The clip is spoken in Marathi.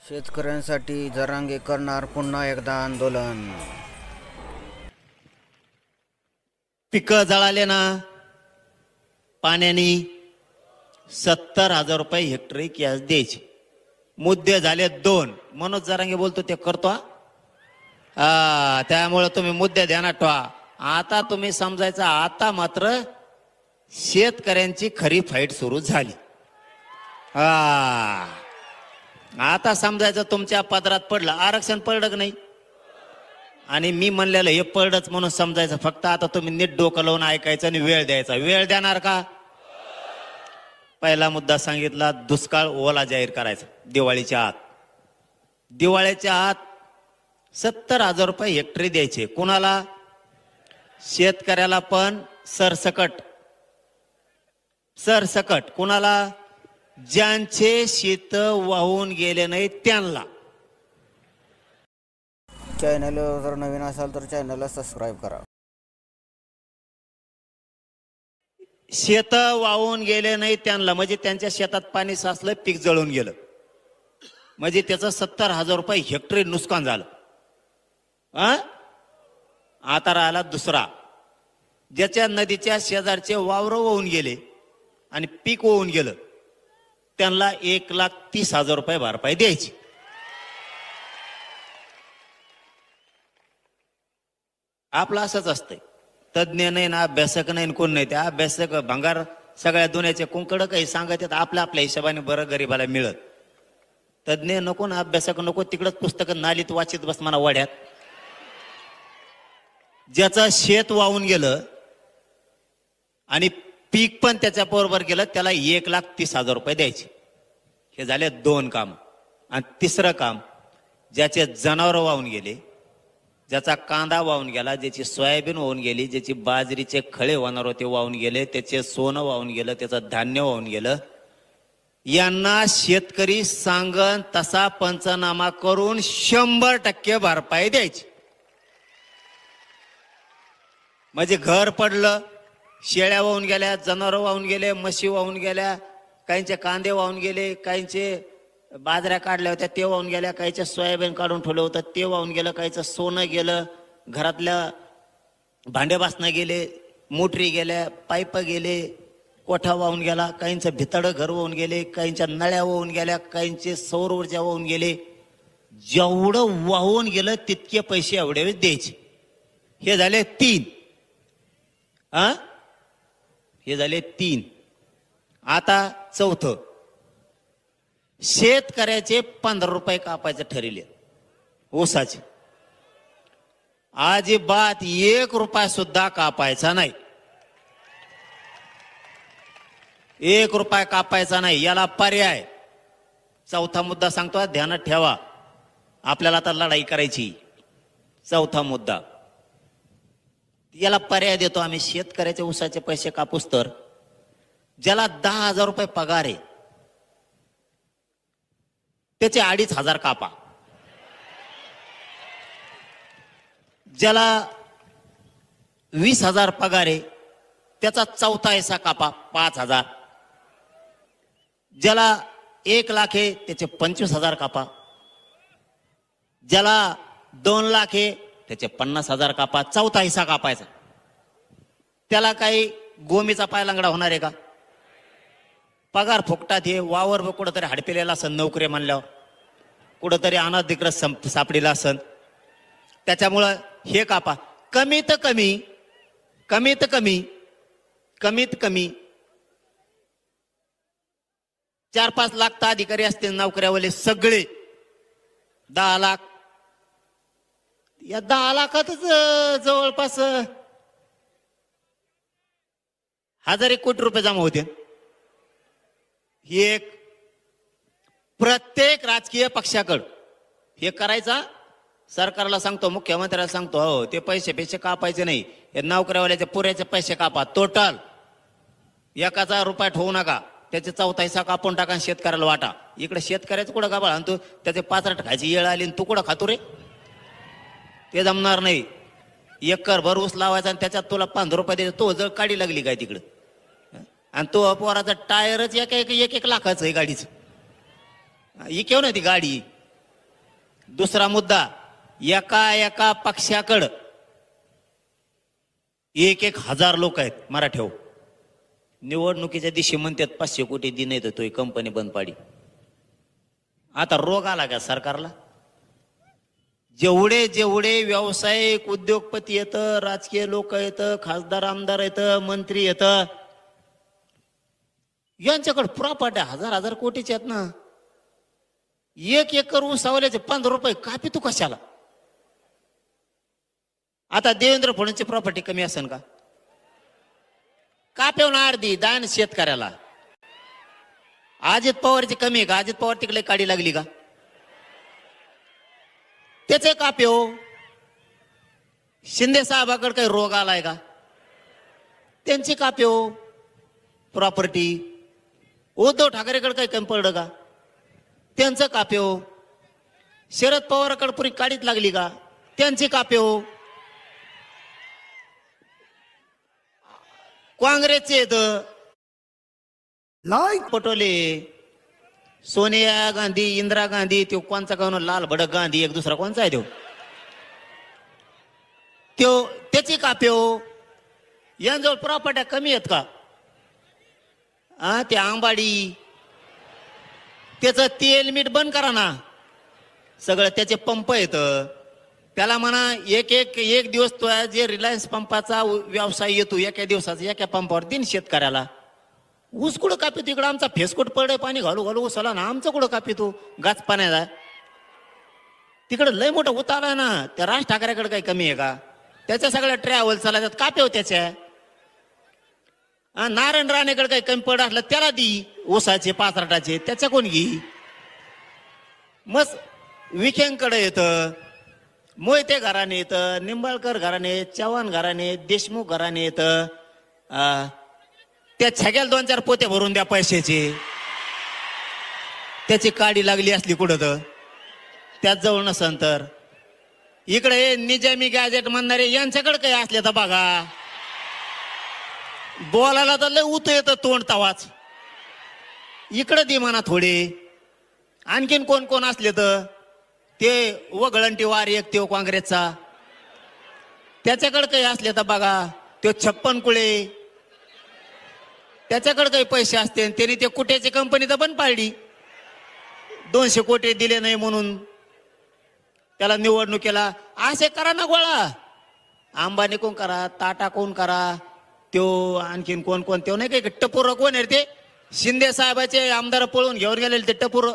शेतकऱ्यांसाठी जरांगे करणार पुन्हा एकदा आंदोलन. पिकं जळाले ना पाण्याने 70,000 रुपये हेक्टरी कॅश द्यायचे. मुद्दे झाले 2. मनोज जरांगे बोलतो ते करतो. त्यामुळे तुम्ही मुद्दे ध्यानात ठेवा. आता तुम्ही समजायचं आता मात्र शेतकऱ्यांची खरी फाईट सुरू झाली. आता समजायचं तुमच्या पदरात पडलं. आरक्षण पडलं की नाही आणि मी म्हणलेलं हे पडलंच म्हणून समजायचं. फक्त आता तुम्ही नीट डोकं लावून ऐकायचं आणि वेळ द्यायचा. वेळ देणार का? पहिला मुद्दा सांगितला, दुष्काळ ओला जाहीर करायचा दिवाळीच्या आत. दिवाळीच्या आत 70,000 रुपये हेक्टरी द्यायचे. कोणाला? शेतकऱ्याला पण सरसकट. सरसकट कोणाला? ज्यांचे शेत वाहून गेले नाही त्यांना. चॅनलवर जर नवीन असाल तर चॅनलला सबस्क्राईब करा. शेत वाहून गेले नाही त्यांना म्हणजे त्यांच्या शेतात पाणी साचलं, पीक जळून गेलं म्हणजे त्याचं 70,000 रुपये हेक्टरी नुकसान झालं. आता राहिला दुसरा, ज्याच्या नदीच्या शेजारचे वावर वाहून गेले आणि पीक वाहून गेलं त्यांना 1,30,000 रुपये भरपाई द्यायची. आपलं असंच असतंय. तज्ज्ञ नाही ना अभ्यासक नाही कोण नाही. त्या अभ्यासक भंगार सगळ्या दुनियाचे कुंकड काही सांगत येत आपल्या आपल्या हिशोबाने बरं गरीबाला मिळत. तज्ज्ञ नको ना अभ्यासक नको. तिकडच पुस्तकं नालीत वाचित बस मला वड्यात. ज्याचं शेत वाहून गेलं आणि पीक पण त्याच्या बरोबर गेलं त्याला 1,30,000 रुपये द्यायचे. हे झाले 2 काम. आणि तिसरं काम, ज्याचे जनावर वाहून गेले, ज्याचा कांदा वाहून गेला, ज्याची सोयाबीन वाहून गेली, ज्याची बाजरीचे खळे होणार होते वाहून गेले, त्याचे सोनं वाहून गेलं, त्याचं धान्य वाहून गेलं, यांना शेतकरी सांगन तसा पंचनामा करून 100% भरपाई द्यायची. म्हणजे घर पडलं, शेळ्या वाहून गेल्या, जनावरं वाहून गेले, म्हशी वाहून गेल्या, काहींचे कांदे वाहून गेले, काहींचे बाजऱ्या काढल्या होत्या ते वाहून गेल्या, काहीच्या सोयाबीन काढून ठेवलं होतं ते वाहून गेलं, काहीचं सोनं गेलं, घरातल्या भांडे बासनं गेले, मोटरी गेल्या, पाईप गेले, कोठा वाहून गेला, काहींचं भितडं घर वाहून गेले, काहींच्या नळ्या वाहून गेल्या, काहींचे सौर ऊर्जा वाहून गेले. जेवढं वाहून गेलं तितके पैसे एवढे द्यायचे. हे झाले 3. हे झाले 3. आता चौथं, शेतकऱ्याचे 15 रुपये कापायचे ठरले ऊसाचे. अजिबात 1 रुपया सुद्धा कापायचा नाही. 1 रुपया कापायचा नाही. याला पर्याय. चौथा मुद्दा सांगतो, ध्यानात ठेवा. आपल्याला आता लढाई करायची. चौथा मुद्दा, याला पर्याय देतो आम्ही. शेतकऱ्याचे ऊसाचे पैसे कापूस तर ज्याला 10,000 रुपये पगार आहे त्याचे 2,500 कापा. ज्याला 20,000 पगार आहे त्याचा चौथा हिस्सा कापा, 5,000. ज्याला 1 लाख आहे त्याचे 25,000 कापा. ज्याला 2 लाख आहे त्याचे 50,000 कापा. चौथा हिस्सा कापायचा. त्याला काही गोमीचा पायलांगडा होणार आहे का? पगार फुकटात. हे वावर कुठंतरी हडपिलेला असन, नोकरी म्हणल्यावर कुठंतरी अनधिकृत सापडीला असन. त्याच्यामुळं हे कापा. कमीत कमी 4-5 लाख तर अधिकारी असतील नोकऱ्यावाले सगळे. 10 लाख. या 10 लाखातच जवळपास 1,000 कोटी रुपये जमा होते. ही एक प्रत्येक राजकीय पक्षाकडं हे करायचा. सरकारला सांगतो, मुख्यमंत्र्याला सांगतो, हो ते पैसे कापायचे नाही. हे नोकऱ्यावाल्याचे पुऱ्याचे पैसे कापा. टोटल 1,000 रुपये ठेवू नका. त्याचे चौथा हिस्सा कापून टाका, शेतकऱ्याला वाटा. इकडे शेतकऱ्याचं कुठं गाबाळ आणतो. त्याचे 5 खायची येळ आली तू कुठं खातो रे? ते जमणार नाही. 1 एकर भर ऊस लावायचा आणि त्याच्यात तुला 15 रुपये द्यायचे. तो जर काढी लागली काय तिकडं. आणि तो पोराचा टायरच एक लाखाचं आहे गाडीचं. ही केव ना ती गाडी. दुसरा मुद्दा, एका एका पक्षाकडं 1,000 लोक आहेत मराठी हो. निवडणुकीच्या दिवशी म्हणतात 500 कोटी दिन येतं तो कंपनी बंद पाडी. आता रोग आला का सरकारला? जेवढे जेवढे व्यावसायिक उद्योगपती येतं, राजकीय लोक येतं, खासदार आमदार येतं, मंत्री येतं, यांच्याकडे प्रॉपर्टी 1,000 कोटीचे आहेत ना. 1 एकर ऊस सावल्याचे 15 रुपये कापी तू कशाला? आता देवेंद्र फडणवीसची प्रॉपर्टी कमी असेल का? कापेव ना अर्धी दान शेतकऱ्याला. अजित पवारची कमी आहे का? अजित पवार तिकडे काढी लागली का? त्याचे कापेव. शिंदे साहेबाकडे काही रोग आलाय का? त्यांची कापेव प्रॉपर्टी. उद्धव ठाकरेकडे काही कमी पडलं का? त्यांचं कापेव. शरद पवारकडे पुरी काढीत लागली का? त्यांची कापेव. काँग्रेसचे येत पटोले, सोनिया गांधी, इंदिरा गांधी, तो कोणचा काऊन लाल भडक गांधी, एक दुसरा कोणचा आहे तो त्याची कापेव. यांजवळ प्रॉपर्ट्या कमी आहेत का? ते आंबाडी, त्याचं तेल मीठ बंद करा ना. सगळं त्याचे पंप येत. त्याला म्हणा एक दिवस तो जे रिलायन्स पंपाचा व्यवसाय येतो एका दिवसाचा, एका पंपावर दिन शेतकऱ्याला. ऊस कुठं कापितो? इकडं आमचा फेसकोट पडे पाणी घालू घालू ऊसाला ना. आमचं कुठं कापितो गाच पाण्याचा? तिकडं लय मोठं उतारा ना. त्या राज ठाकरेकडे काही कमी आहे का? त्याच्या सगळ्या ट्रॅव्हल चालतात, कापेव त्याच्या. नारायण राणेकडे काही कमी पड असलं त्याला दी ऊसाचे पाचराटाचे, त्याच्या कोण घी. मग विखेंकडे येतं, मोहिते घराणे येतं, निंबाळकर घराणे, चव्हाण घराणे, देशमुख घराणे येतं. त्या छग्याला 2-4 पोते भरून द्या पैशाचे. त्याची काडी लागली असली कुठं तर त्याच जवळ नसन तर. इकडे निजामी गॅजेट म्हणणारे यांच्याकडे काही असले तर बघा. बोलायला तर लय उत येतं तोंड तवाच. इकडे दे म्हणा थोडे. आणखीन कोण कोण असले तर ते वगळंटी वार एक तो काँग्रेसचा, त्याच्याकडे काही असले तर बघा. तो 56 कुळे, त्याच्याकडे काही पैसे असते. त्यांनी ते कुठ्याची कंपनी तर बंद पाडली. 200 कोटी दिले नाही म्हणून त्याला निवडणुकीला. असे करा ना गोळा. अंबानी कोण करा, टाटा कोण करा, त्यो आणखीन कोण कोण, त्यो नाही काही टपूर कोण आहे ते शिंदे साहेबाचे आमदार पळून घेऊन गेलेले ते टपूर.